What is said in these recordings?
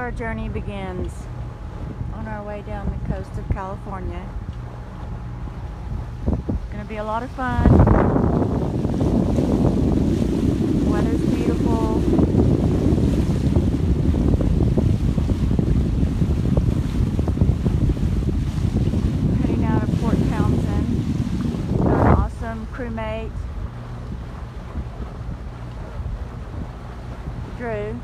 our journey begins on our way down the coast of California. It's going to be a lot of fun. The weather's beautiful. We're heading out of Port Townsend with our awesome crewmate, Drew.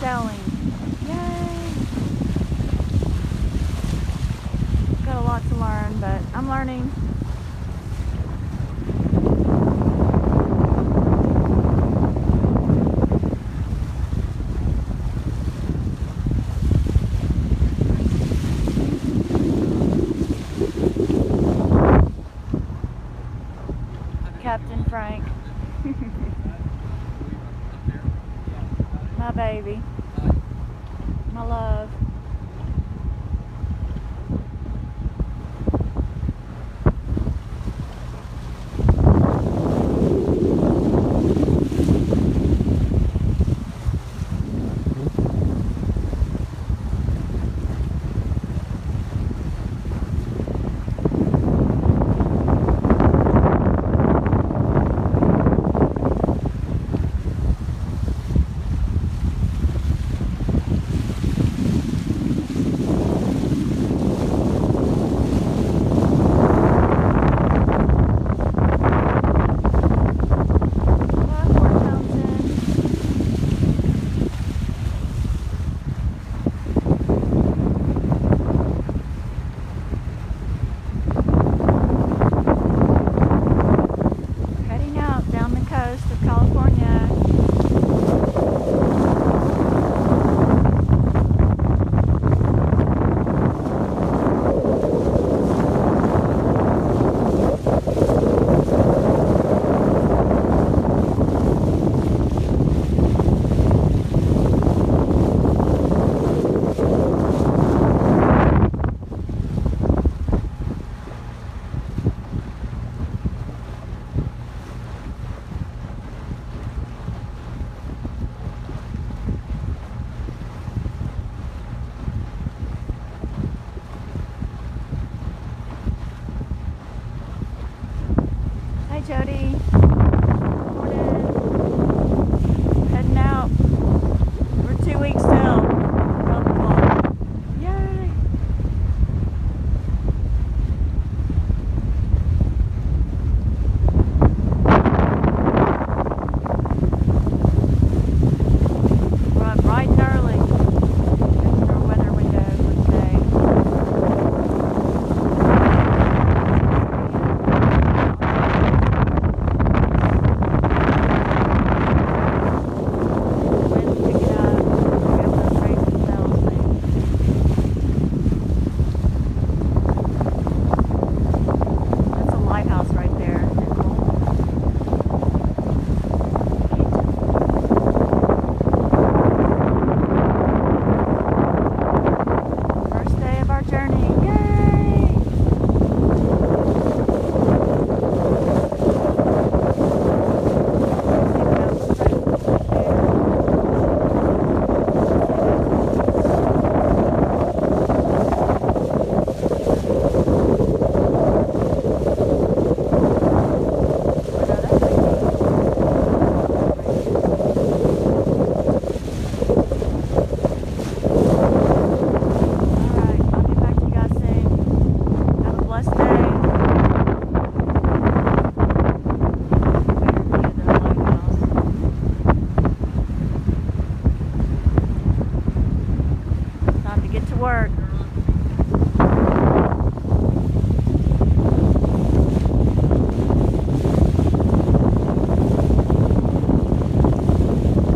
Sailing. Yay! Got a lot to learn, but I'm learning. Captain Frank. My baby. My love. Jody. Morning. Heading out. We're 2 weeks till. Yay! We're up bright and early. That's our weather window for today. Get to work.